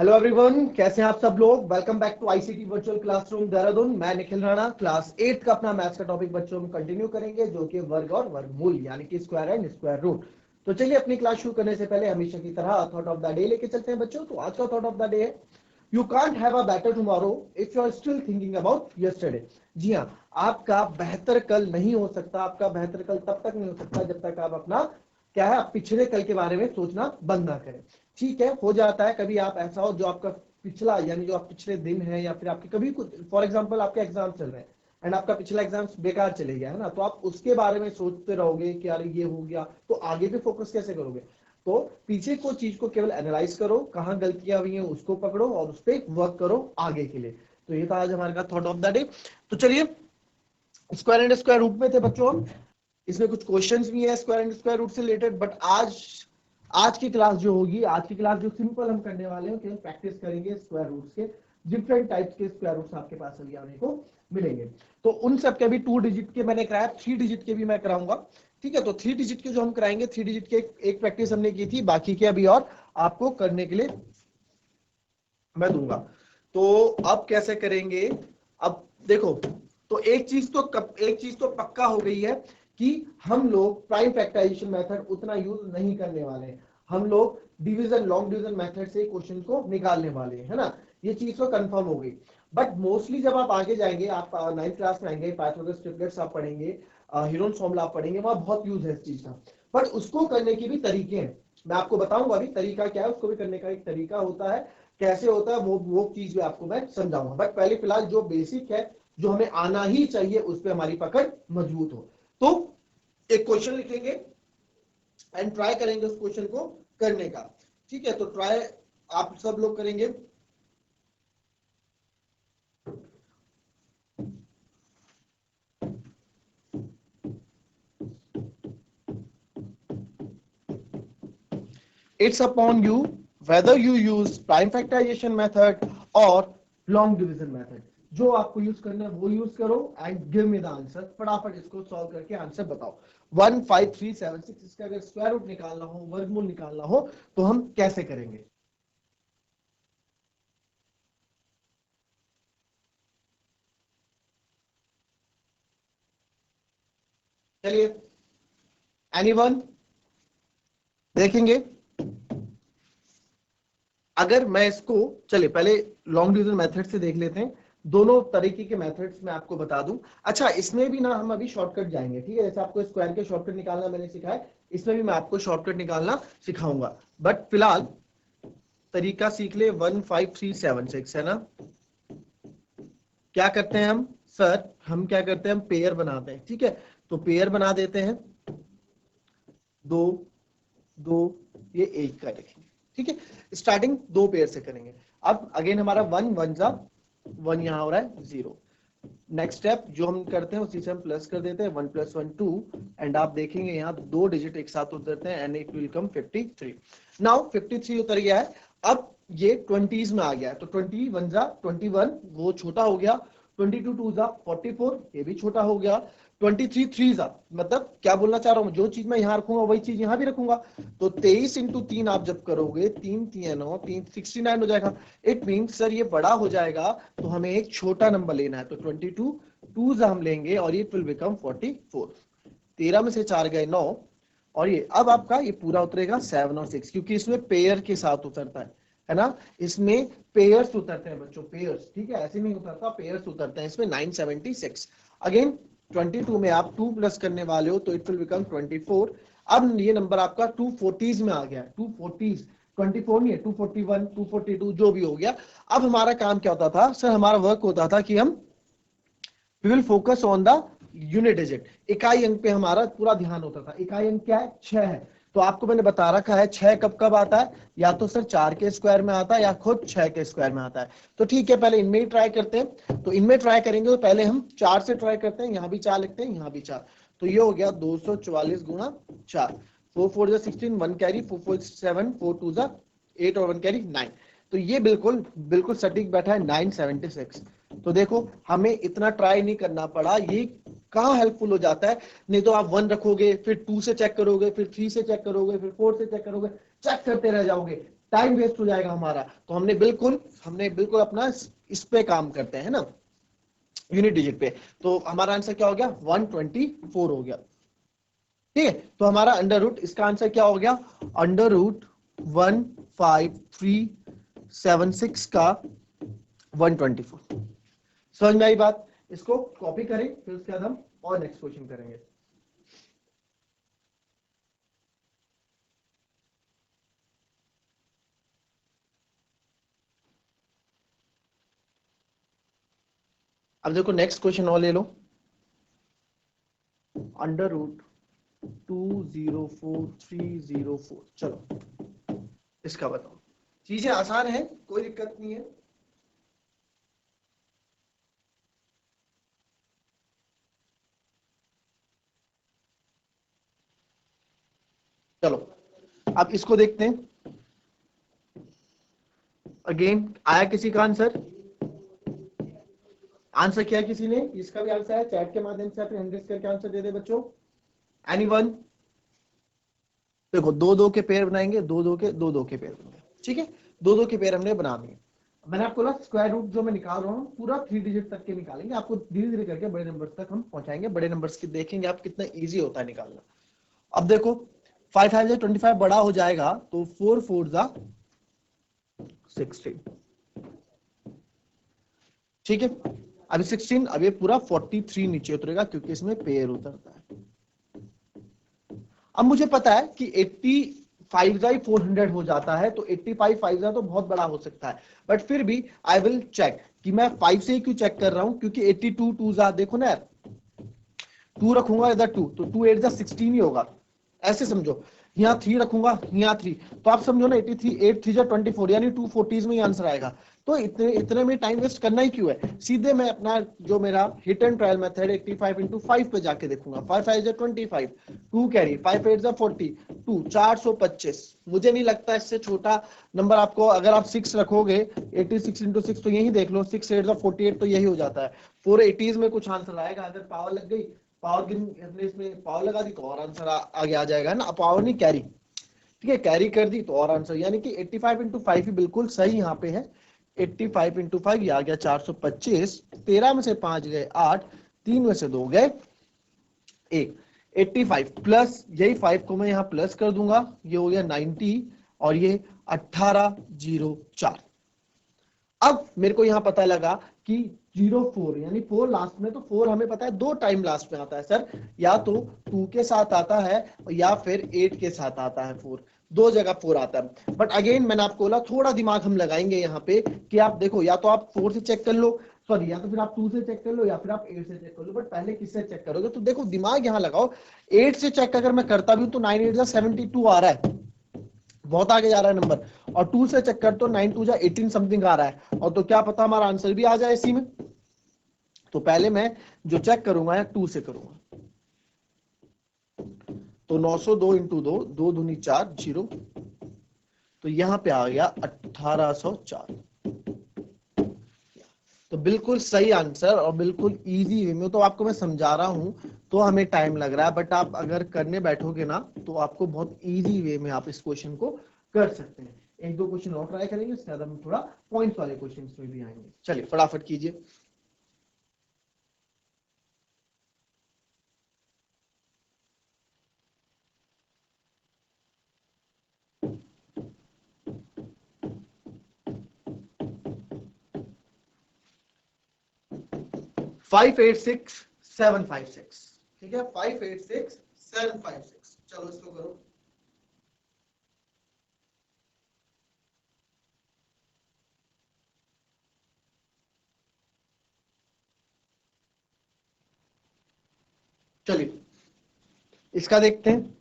Hello everyone, कैसे हैं आप सब लोग। Welcome back to ICT virtual classroom Dehradun. मैं निखिल राणा क्लास 8 का अपना मैथ्स का टॉपिक बच्चों में कंटिन्यू करेंगे, जो कि वर्ग और वर्गमूल यानी कि स्क्वायर एंड स्क्वायर रूट। तो चलिए अपनी क्लास शुरू करने से पहले हमेशा की तरह थॉट ऑफ द डे लेके चलते हैं बच्चों। तो आज का थॉट ऑफ द डे है, you can't have a better tomorrow if you are still thinking about yesterday. जी हाँ, आपका बेहतर कल नहीं हो सकता। आपका बेहतर कल तब तक नहीं हो सकता जब तक आप अपना क्या है, आप पिछले कल के बारे में सोचना बंद ना करें। ठीक है, हो जाता है कभी आप ऐसा हो जो आपका पिछला यानी जो आप पिछले दिन है या फिर आपके कभी कुछ, फॉर एग्जांपल आपके एग्जाम चल रहे हैं एंड आपका पिछला एग्जाम बेकार चले गया है ना, तो आप उसके बारे में सोचते रहोगे कि यार ये हो गया, तो आगे पे फोकस कैसे करोगे। तो पीछे को चीज को केवल एनालाइज करो, कहां गलतियां हुई हैं उसको पकड़ो और उस पर वर्क करो आगे के लिए। तो ये था आज हमारे का थॉट ऑफ द डे। तो चलिए, स्क्वायर एंड स्क्वायर रूट में थे बच्चों हम। इसमें कुछ क्वेश्चंस भी है स्क्वायर एंड स्क्वायर रूट से रिलेटेड, बट आज की क्लास जो होगी, आज की क्लास जो सिंपल हम करने वाले हैं, केवल प्रैक्टिस करेंगे स्क्वायर रूट्स के। डिफरेंट टाइप्स के स्क्वायर रूट्स आपके पास अभी आने को मिलेंगे। तो उन सब के भी 2 डिजिट के मैंने कराया, 3 डिजिट के भी मैं कराऊंगा। ठीक है, तो 3 डिजिट के जो हम कराएंगे, 3 डिजिट के एक प्रैक्टिस हमने की थी, बाकी के अभी और आपको करने के लिए मैं दूंगा। तो अब कैसे करेंगे, अब देखो, तो एक चीज तो पक्का हो गई है कि हम लोग प्राइम फैक्टराइजेशन मेथड उतना यूज नहीं करने वाले हैं। हम लोग डिवीजन, लॉन्ग डिवीजन मेथड से क्वेश्चन को निकालने वाले हैं, है ना। ये चीज तो कंफर्म हो गई। बट मोस्टली जब आप आगे जाएंगे, आप 9th क्लास में आएंगे, पाइथागोरस ट्रिपलेट्स आप पढ़ेंगे, हीरोन्स फॉर्मूला आप पढ़ेंगे, वहां बहुत यूज है इस चीज का। बट उसको करने के भी तरीके हैं, मैं आपको बताऊंगा अभी तरीका क्या है। उसको भी करने का एक तरीका होता है, कैसे होता है वो चीज भी आपको मैं समझाऊंगा। बट पहले फिलहाल जो बेसिक है, जो हमें आना ही चाहिए, उस पर हमारी पकड़ मजबूत हो। तो एक क्वेश्चन लिखेंगे एंड ट्राई करेंगे उस क्वेश्चन को करने का। ठीक है, तो ट्राई आप सब लोग करेंगे। It's upon you whether you use prime factorization method or long division method। जो आपको यूज करना है वो यूज करो and give me the answer. फटाफट इसको सॉल्व करके आंसर बताओ। 15376 इसका अगर स्क्वायर रूट निकालना हो, वर्गमूल निकालना हो, तो हम कैसे करेंगे। चलिए, एनीवन देखेंगे। अगर मैं इसको, चलिए पहले लॉन्ग डिवीजन मेथड से देख लेते हैं। दोनों तरीके के मेथड्स मैं आपको बता दूं। अच्छा, इसमें भी ना हम अभी शॉर्टकट जाएंगे। ठीक है, जैसे आपको स्क्वायर के शॉर्टकट निकालना मैंने सिखाया, इसमें भी मैं आपको शॉर्टकट निकालना सिखाऊंगा। बट फिलहाल तरीका सीख ले। 15376 है ना। क्या करते हैं हम सर, हम क्या करते हैं, हम पेयर बनाते हैं। ठीक है, तो पेयर बना देते हैं, दो दो, ये एक का लिखेंगे। ठीक है, स्टार्टिंग 2 पेयर से करेंगे। अब अगेन हमारा 1 1 जा 1 यहां हो रहा है 0। नेक्स्ट स्टेप जो हम करते हैं उसी से हम प्लस कर देते हैं, 1 + 1 2। एंड आप देखेंगे यहाँ 2 डिजिट एक साथ उतरते हैं and it will come 53। Now 53 उतर गया है। अब ये 20s में आ गया है, तो 21 जा 21, वो छोटा हो गया। 22 2 जा 44, ये भी छोटा हो गया। 23 3 जा, मतलब क्या बोलना चाह रहा हूं, जो चीज मैं यहां रखूंगा वही चीज यहां भी रखूंगा। तो 23 × 3 आप जब करोगे, 3 3 9 3 69 हो जाएगा। इट मीन सर ये बड़ा हो जाएगा, तो हमें एक छोटा नंबर लेना है। तो 22 2 हम लेंगे और इट विल बिकम 44। 13 में से 4 गए 9, और ये अब आपका ये पूरा उतरेगा 7 और 6, क्योंकि इसमें पेयर के साथ उतरता है ना। इसमें पेयर्स उतरते हैं बच्चों, पेयर्स। ठीक है, ऐसे नहीं उतरता, पेयर्स उतरते हैं इसमें। 976 अगेन 22 में आप 2 प्लस करने वाले हो, तो इट विल बिकम 24। अब ये नंबर आपका 240s में आ गया। 240s, 24 नहीं है, 241 242 जो भी हो गया। अब हमारा काम क्या होता था सर, हमारा वर्क होता था कि हम we will focus on the unit digit. इकाई अंक पे हमारा पूरा ध्यान होता था। इकाई अंक क्या है, 6 है। तो आपको मैंने बता रखा है 6 कब कब आता है, या तो सर 4 के स्क्वायर में आता है या खुद 6 के स्क्वायर में आता है। तो ठीक है, पहले इनमें ही ट्राई करते हैं। तो इनमें ट्राई करेंगे तो पहले हम 4 से ट्राई करते हैं। यहां भी 4 लिखते हैं, यहां भी 4। तो ये हो गया 244 × 4। 4 4 16, 1 कैरी, 4 4 7, 4 2 8 और 1 कैरी 9। तो ये बिल्कुल बिल्कुल सटीक बैठा है 976। तो देखो हमें इतना ट्राई नहीं करना पड़ा, ये कहाँ हेल्पफुल हो जाता है। नहीं तो आप 1 रखोगे, फिर 2 से चेक करोगे, फिर 3 से चेक करोगे, फिर 4 से चेक करोगे, चेक करते रह जाओगे। टाइम वेस्ट हो जाएगा हमारा। तो हमने बिल्कुल अपना इस पे काम करते हैं ना, यूनिट डिजिट पे। तो हमारा आंसर क्या हो गया, 124 हो गया। ठीक है, तो हमारा अंडर रूट, इसका आंसर क्या हो गया, अंडर रूट 15376 का 124। समझ में आई बात? इसको कॉपी करें, फिर उसके बाद हम और नेक्स्ट क्वेश्चन करेंगे। अब देखो नेक्स्ट क्वेश्चन और ले लो, अंडर रूट 204304। चलो इसका बताओ। चीजें आसान है, कोई दिक्कत नहीं है। चलो अब इसको देखते हैं। अगेन आया किसी का आंसर? आंसर किया किसी ने? इसका भी आंसर है, चैट के माध्यम से अपने हैंड रेज करके आंसर दे दे बच्चों। एनीवन? देखो दो दो के पेयर बनाएंगे, दो दो के पेयर बनाएंगे। ठीक है, दो दो के पेयर हमने बना दिए। मैंने आपको बोला स्क्वायर रूट जो मैं निकाल रहा हूँ पूरा 3 डिजिट तक के निकालेंगे, आपको धीरे धीरे करके बड़े नंबर्स तक हम पहुंचाएंगे। बड़े नंबर्स की देखेंगे आप कितना इजी होता है निकालना। अब देखो 5 5 25 बड़ा हो जाएगा, तो 4 4 16। ठीक है, अभी 16, अब ये पूरा 43 नीचे उतरेगा क्योंकि इसमें पेयर उतरता है। अब मुझे पता है कि 85 400 हो जाता है, तो 85 5 तो बहुत बड़ा हो सकता है, बट फिर भी आई विल चेक कि मैं 5 से ही क्यों चेक कर रहा हूं, क्योंकि 82 2 देखो ना यार, 2 रखूंगा इधर 2, तो 2 8 16 ही होगा। ऐसे समझो, यहाँ 3 रखूंगा, यहाँ 3, तो आप समझो ना 83 8 3 24, यानी 240 में ही आंसर आएगा। तो इतने इतने में टाइम वेस्ट करना ही क्यों है, सीधे मैं अपना जो मेरा hit and trial method 85 into 5 पे जाके देखूंगा। 5 5 25, 2 कैरी, 5 8 40, 2 425। मुझे नहीं लगता इससे छोटा नंबर आपको, अगर आप 6 रखोगे 86 इंटू 6, तो यही देख लो 6 8 48, तो यही हो जाता है। 480s में कुछ आंसर आएगा, अगर पावर लग गई, पावर गिन इसमें पावर लगा दी तो और आंसर आगे आ जाएगा ना, पावर नहीं कैरी। ठीक है, कैरी कर दी तो और आंसर, यानी कि 85 इंटू 5 ही बिल्कुल सही यहाँ पे है। 85 इंटू 5 ये आ गया 425, 13 में से 5 गए 8, 3 में से 2 गए 1। 85 प्लस यही 5 को मैं यहाँ प्लस कर दूंगा, ये हो गया 90, और ये 1804। अब मेरे को यहां पता लगा कि 04 यानी 4 लास्ट में, तो 4 हमें पता है 2 टाइम लास्ट में आता है सर, या तो 2 के साथ आता है या फिर 8 के साथ आता है। 4 दो जगह 4 आता है। बट अगेन मैंने आपको बोला थोड़ा दिमाग हम लगाएंगे यहाँ पे कि आप देखो, या तो आप 4 से चेक कर लो, सॉरी, या तो फिर आप 2 से चेक कर लो, या फिर आप 8 से चेक कर लो, बट पहले किससे चेक करोगे? तो देखो दिमाग यहाँ लगाओ। 8 से चेक अगर मैं करता भी हूं तो 9 8 72 आ रहा है, बहुत आगे जा रहा है नंबर। और 2 से चेक कर तो 9 2 18 समथिंग आ रहा है, और तो क्या पता हमारा आंसर भी आ जाए इसी में। तो पहले मैं जो चेक करूंगा या 2 से करूंगा, तो 902 इंटू 2, 2 दूनी 4 0, तो यहां पे आ गया 1804। तो बिल्कुल सही आंसर, और बिल्कुल इजी वे में। तो आपको मैं समझा रहा हूं तो हमें टाइम लग रहा है, बट आप अगर करने बैठोगे ना तो आपको बहुत इजी वे में आप इस क्वेश्चन को कर सकते हैं। एक दो क्वेश्चन और ट्राई करेंगे, उसके बाद हम थोड़ा पॉइंट्स वाले क्वेश्चन में भी आएंगे। चलिए फटाफट कीजिए। Five eight six 756। ठीक है, 586756। चलो इसको करो। चलिए इसका देखते हैं।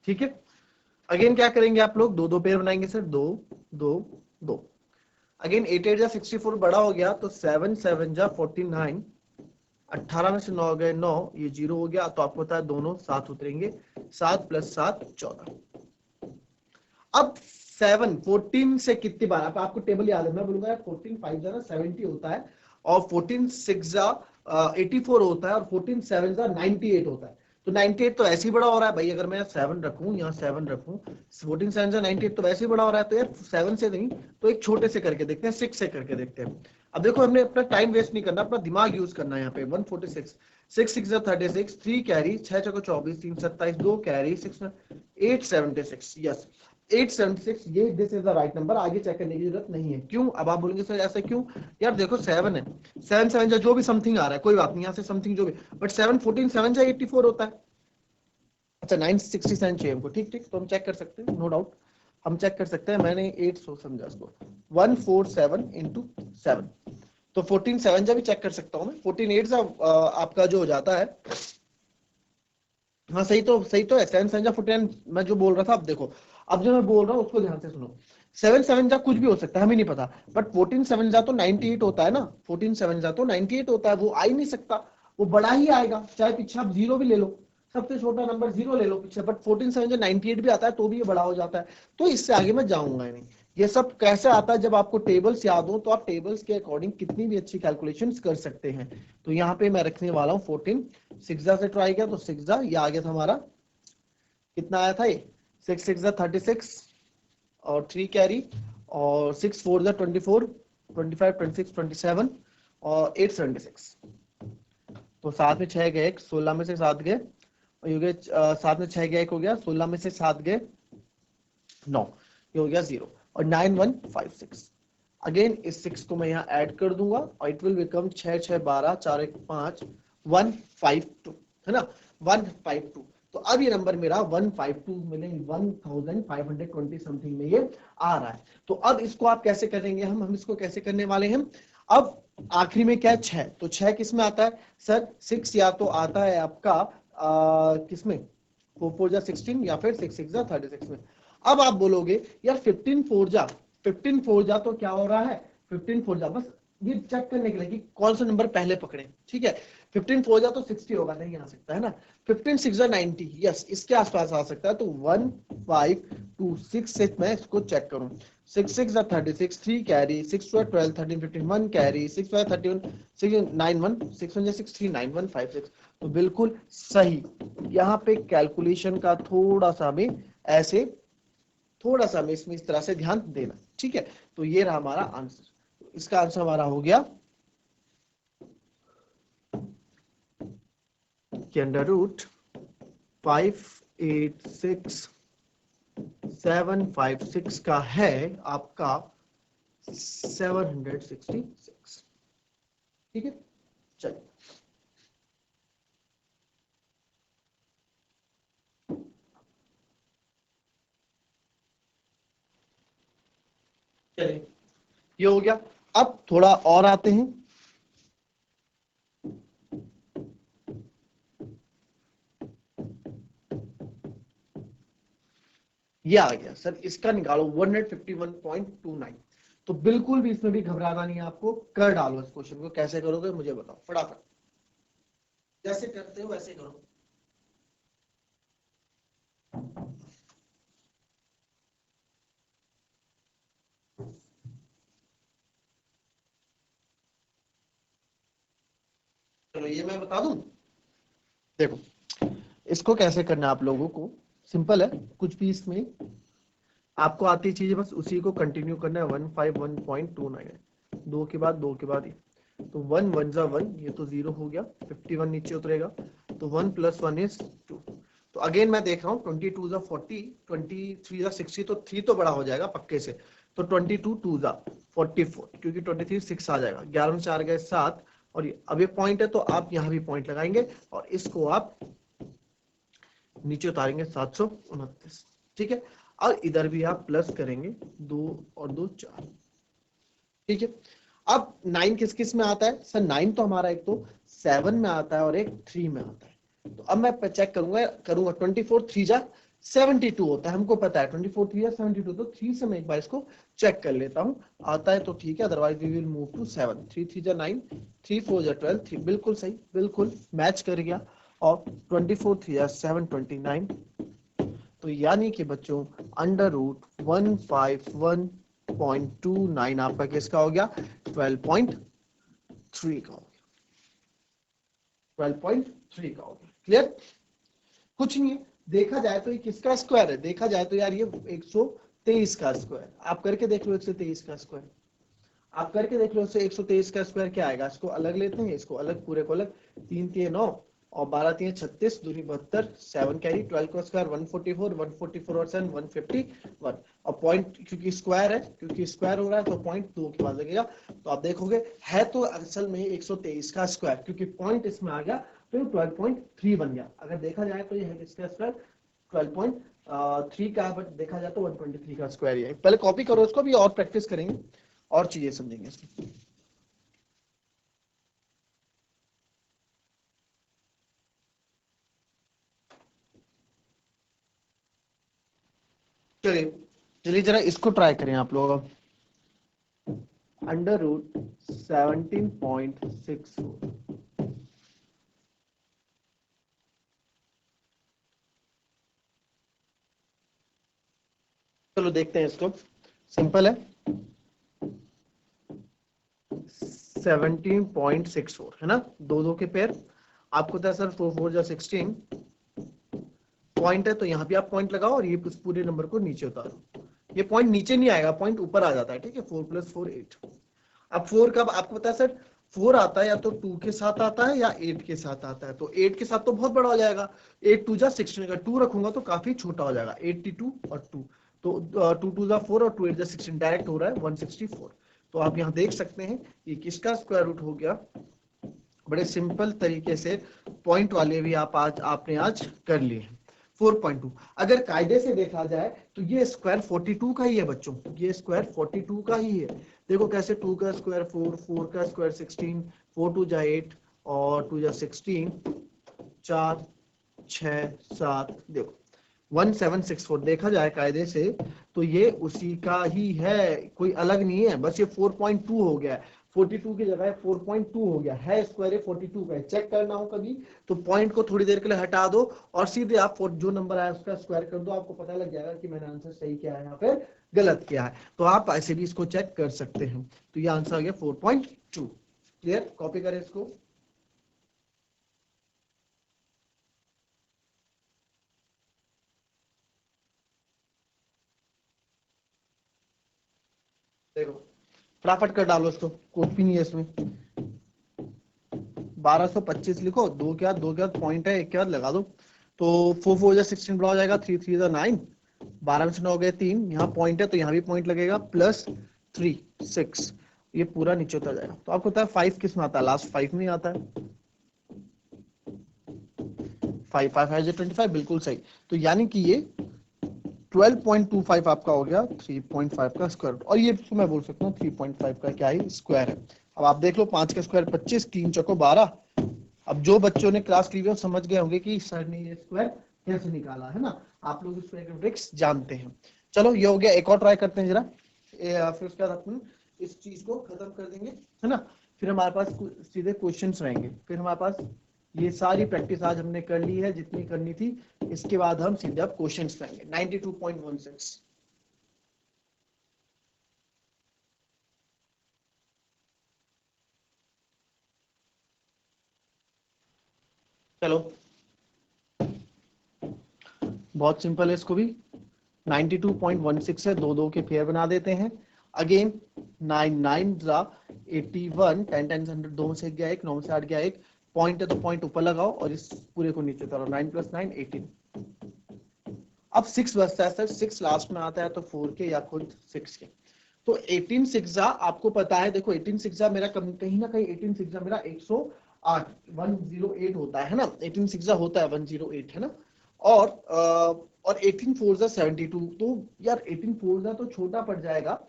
ठीक है, अगेन क्या करेंगे आप लोग, दो दो पेयर बनाएंगे सर, दो दो दो। अगेन 8 8 64 बड़ा हो गया, तो 7 7 49, 18 में से 9 गए 9, ये 0 हो गया, तो आपको पता है दोनों साथ उतरेंगे, 7 + 7 14। अब 7 14 से कितनी बार, आपको टेबल याद है, मैं बोलूंगा 14 5 70 होता है, और 14 6 84 होता है और 14 7 का 98 होता है। तो 98 तो ऐसे ही बड़ा हो रहा है भाई, अगर मैं 7 रखूं, यहाँ 7 रखूं, 14 7 का 98 तो वैसे ही बड़ा हो रहा है। तो यार 7 से नहीं तो एक छोटे से करके देखते हैं, 6 से करके देखते हैं। अब देखो हमने अपना टाइम वेस्ट नहीं करना, अपना दिमाग यूज करना है। यहाँ पे 146, 6 6 36, 3 कैरी, 6 चौको 24, 3 27, 2 कैरी, 6 876, यस 876, ये this is the right number. आगे चेक करने की जरूरत नहीं है। क्यों? अब आप बोलेंगे सर ऐसा क्यों? यार देखो 7 है, 7 7 जो भी समथिंग आ रहा है, कोई बात नहीं, यहाँ से समथिंग जो भी, बट 7 14 7 जा 84 होता है। अच्छा 967 चाहिए हमको, ठीक ठीक, तो हम चेक कर सकते हैं, नो डाउट हम चेक कर सकते हैं। मैंने 800 समझा इसको, 147 इंटू 7, तो 14 7 जा भी चेक कर सकता हूँ मैं। 14 8 आपका जो हो जाता है, हाँ सही तो है, 7 7 जा 49 मैं जो बोल रहा था। अब देखो, अब जो मैं बोल रहा हूँ उसको ध्यान से सुनो। 7 7 जा कुछ भी हो सकता है, हमें नहीं पता, बट 14 7 जा तो 98 होता है ना। 14 7 जा तो 98 होता है, वो आ ही नहीं सकता, वो बड़ा ही आएगा, चाहे पीछे आप जीरो भी ले लो, सबसे छोटा नंबर जीरो ले लो पीछे, बट 14 7 जा 98 भी आता है तो भी ये बड़ा हो जाता है। तो इससे आगे मैं जाऊंगा नहीं। ये सब कैसे आता है? जब आपको टेबल्स याद हो तो आप टेबल्स के अकॉर्डिंग कितनी भी अच्छी कैलकुलेशंस कर सकते हैं। तो यहाँ पे मैं रखने वाला हूँ 14, 6 से ट्राई किया तो 6 ये आ गया था हमारा, कितना आया था ये, 6 6 36 और 3 कैरी, और 6 4 24, 25 26 27 और 876। तो 7 में 6 गए, 16 में से 7 गए, और ये हो गया 7 में 6 गया 1 हो गया, 16 में से 7 गए 9, ये हो गया 0, और 9156। अगेन इस 6 को मैं यहाँ ऐड कर दूंगा और इट विल बिकम 6 6 12 4 1 5 152, है ना, 152। तो अब ये नंबर मेरा 152 मिलियन 1520 समथिंग में ये आ रहा है। तो अब इसको आप कैसे करेंगे? हम इसको कैसे करने वाले हैं? अब आखिरी में क्या है? 6, तो 6 किस में आता है सर? 6 या तो आता है आपका किसमें, 4 4 जा 16 या फिर 6 6 जा 36 में। अब आप बोलोगे यार 15 4 जा तो क्या हो रहा है? 15 4 जा, बस ये चेक करने के लिए कि कौन सा नंबर पहले पकड़े, ठीक है। 15 4 जा तो 60 होगा, नहीं आ सकता है ना। 15 6 जा 90, यस इसके आसपास आ सकता है। तो 1 5 2 6 से मैं इसको चेक करूं, 6 6 जा 36, 3 कैरी, 6 12 13 15 1 कैरी, 6 5 31 6 9 1 6 1 6 3 9 1 5 6। तो बिल्कुल सही। यहाँ पे कैलकुलेशन का थोड़ा सा हमें ऐसे, थोड़ा सा हमें इसमें इस तरह से ध्यान देना, ठीक है। तो ये रहा हमारा आंसर। इसका आंसर हमारा हो गया कि अंडर रूट 586756 का है आपका 766, ठीक है। चलिए चलिए ये हो गया। अब थोड़ा और आते हैं। ये आ गया सर, इसका निकालो 151.29। तो बिल्कुल भी इसमें भी घबराना नहीं है आपको, कर डालो इस क्वेश्चन को। कैसे करोगे मुझे बताओ फटाफट, जैसे करते हो वैसे करो। चलो ये मैं बता दूं, देखो इसको कैसे करना है आप लोगों को, सिंपल है। कुछ भी इसमें आपको आती चीज है, बस उसी को कंटिन्यू करना है। 151.29 है, 2 के बाद 2 के बाद ये, तो 1 1 जा 1, ये तो 0 हो गया, 51 नीचे उतरेगा, तो 1 + 1 = 2। तो अगेन मैं देख रहा हूँ 22 जा 40, 23 जा 60, तो 3 तो बड़ा हो जाएगा पक्के से। तो 22 2 जा 44, क्योंकि 23 6 आ जाएगा, 11 में 4 गए 7, और अब ये पॉइंट है तो आप यहाँ भी पॉइंट लगाएंगे और इसको आप नीचे उतारेंगे 729, ठीक है। और इधर भी आप प्लस करेंगे, 2 और 2 4, ठीक है। अब 9 किस किस में आता है सर? 9 तो हमारा एक तो 7 में आता है और एक 3 में आता है। तो अब मैं चेक करूंगा 24 3 जा 72 होता है, हमको पता है 24 3 जा 72। तो 3 से मैं एक बार इसको चेक कर लेता हूं, आता है तो ठीक है, otherwise we will move to 7। 3 3 जा 9, 3 4 जा 12, 3 बिल्कुल सही, बिल्कुल मैच कर गया। और 24 3 जा 729। तो यानी कि बच्चों अंडर रूट 151.29 आपका किसका हो गया? 12.3 का हो गया। 12.3 का हो गया। क्लियर? कुछ नहीं है, देखा जाए तो ये किसका स्क्वायर है, देखा जाए तो यार ये 123 का स्क्वायर। आप करके देख लो 123 का स्क्वायर, आप करके देख लो। 123 का स्क्वायर क्या आएगा, इसको अलग लेते हैं, इसको अलग, पूरे को अलग, 3 3 9 और 12 3 36, दूरी 72, 7 कैरी, 12 का स्क्वायर 144, 144 और 7 151। और पॉइंट क्योंकि स्क्वायर है, क्योंकि स्क्वायर हो रहा है तो पॉइंट 2 के बाद लगेगा। तो आप देखोगे है तो असल में 123 का स्क्वायर, क्योंकि पॉइंट इसमें आ गया तो 12.3 बन गया। अगर देखा जाए तो ये है किसका स्क्वायर, 12.3 का, बट देखा जाए तो 123 का स्क्वायर ही है। पहले कॉपी करो इसको भी और प्रैक्टिस करेंगे और चीजें समझेंगे इसमें। चलिए चलिए जरा इसको ट्राई करें आप लोग। अंडर रूट 17.64, चलो देखते हैं इसको। सिंपल है, 17.64 है ना, दो दो के पेयर। आपको तो सर 4 4 जा 16 पॉइंट है, तो यहाँ भी आप पॉइंट लगाओ और ये उस पूरे नंबर को नीचे उतारो। ये पॉइंट नीचे नहीं आएगा, पॉइंट ऊपर आ जाता है, ठीक है। 4 + 4 8। अब 4 कब आपको पता है सर, 4 आता है या तो 2 के साथ आता है या 8 के साथ आता है। तो 8 के साथ तो बहुत बड़ा हो जाएगा, 8 2 जा 16 का 2 रखूंगा तो काफी छोटा हो जाएगा, 82 और 2। तो 2 2 जा 4 और 2 8 जा 16, डायरेक्ट हो रहा है 164। तो आप यहाँ देख सकते हैं ये किसका स्क्वायर रूट हो गया। बड़े सिंपल तरीके से पॉइंट वाले भी आपने आज कर लिए हैं। 4.2 अगर कायदे से देखा जाए तो ये स्क्वायर 42 का ही है बच्चों, ये स्क्वायर 42 का ही है। देखो कैसे, 2 का स्क्वायर 4, 4 का स्क्वायर 16, 4 2 जा 8 और 2 जा 16, 4 6 7, देखो 1764। देखा जाए कायदे से तो ये उसी का ही है, कोई अलग नहीं है, बस ये 4.2 हो गया है। 42 की जगह 4.2 हो गया है, स्क्वायर 42 का है। चेक करना हो कभी तो पॉइंट को थोड़ी देर के लिए हटा दो और सीधे आप जो नंबर आया उसका स्क्वायर कर दो, आपको पता लग जाएगा कि मैंने आंसर सही किया है या फिर गलत किया है। तो आप ऐसे भी इसको चेक कर सकते हैं। तो ये आंसर आ गया 4.2। क्लियर? कॉपी करें इसको। देखो फटाफट कर डालो इसको, कुछ भी नहीं है इसमें। 1225 लिखो, दो के बाद पॉइंट है, एक के बाद लगा दो। तो 4 4 जा 16 बड़ा हो जाएगा, 3 3 जा 9, 12 में से 9 गए 3, यहाँ पॉइंट है तो यहाँ भी पॉइंट लगेगा, प्लस 3 6, ये पूरा नीचे उतर जाएगा। तो आपको पता है 5 किस में आता है, लास्ट 5 में आता है। 5 5 है 25, बिल्कुल सही। तो यानी कि ये 12.25 आपका हो गया 3.5 का स्क्वायर रूट, और ये मैं बोल सकता हूँ 3.5 का क्या ही स्क्वायर है। अब आप देख लो 5 का स्क्वायर 25, 3 चौको 12। अब जो बच्चों ने क्लास ली हुई समझ गए होंगे कि सर ने ये स्क्वायर कैसे निकाला है ना, आप लोग इसको एक ट्रिक्स जानते हैं। चलो ये हो गया, एक और ट्राई करते हैं जरा, फिर उसके बाद अपन इस चीज को खत्म कर देंगे, है ना। फिर हमारे पास सीधे क्वेश्चंस रहेंगे, फिर हमारे पास ये सारी प्रैक्टिस आज हमने कर ली है जितनी करनी थी। इसके बाद हम सीधे अब क्वेश्चंस करेंगे। 92.16, चलो बहुत सिंपल है, इसको भी 92.16 है, दो दो के पेयर बना देते हैं। अगेन 9 9 जा 81, 10 10 100, 2 से गया 1, 9 से 8 गया 1, पॉइंट है तो पॉइंट ऊपर लगाओ और इस पूरे को नीचे उतारो। 9 + 9 18। अब 6 बचता है सर, 6 लास्ट में आता है तो 4 के या खुद 6 के। तो 18 6 आपको पता है, देखो 18 6 मेरा कहीं ना कहीं 18 6 मेरा 108 108 होता है ना, 18 6 होता है 108 है ना। और 18 4 72, तो यार 18 4 तो छोटा पड़ जाएगा।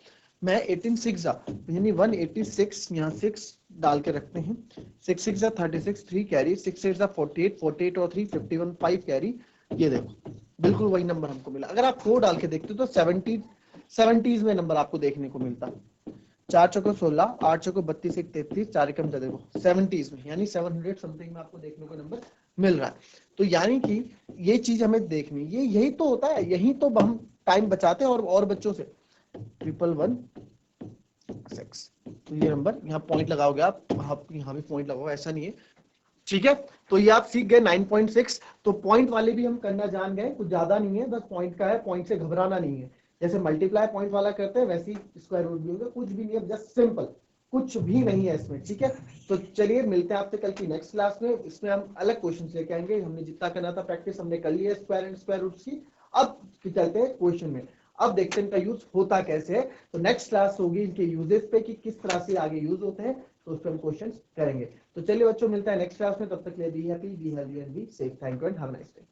मैं 18 6 यानी 186, यहाँ 6 डाल के रखते हैं। 6 6 36, 3 कैरी, 6 8 48, 48 और 3 51, 5 कैरी। ये देखो बिल्कुल वही नंबर हमको मिला। अगर आप 4 डाल के देखते हो तो 70s में नंबर आपको देखने को मिलता है। 4 चौको 16, 8 चौको 32, 1 33, 4 एकम देखो 70s में, यानी 700 समथिंग में आपको देखने को नंबर मिल रहा है। तो यानी कि ये चीज हमें देखनी, ये यही तो होता है, यही तो हम टाइम बचाते हैं और बच्चों से। 1116, तो ये नंबर यहाँ पॉइंट लगाओगे आप यहाँ भी पॉइंट लगाओ, ऐसा नहीं है, ठीक है, तो ये आप सीख गए 9.6। तो पॉइंट वाले भी हम करना जान गए, कुछ ज्यादा नहीं है, बस पॉइंट का है, पॉइंट से घबराना नहीं है। जैसे मल्टीप्लाई पॉइंट वाला करते हैं वैसे ही स्क्वायर रूट भी होगा, कुछ भी नहीं है, जस्ट सिंपल, कुछ भी नहीं है इसमें। ठीक है, तो चलिए मिलते हैं आपसे कल की नेक्स्ट क्लास में। इसमें हम अलग क्वेश्चन लेके आएंगे, हमने जितना करना था प्रैक्टिस हमने कर लिया स्क्वायर एंड स्क्वायर रूट्स की। अब चलते हैं क्वेश्चन में, अब देखते हैं इनका यूज होता कैसे है। तो नेक्स्ट क्लास होगी इनके यूजेस पे कि किस तरह से आगे यूज होते हैं, तो उस पर हम क्वेश्चन करेंगे। तो चलिए बच्चों मिलता है नेक्स्ट क्लास में, तब तक के लिए be happy, be healthy and be safe. Thank you and have a nice day.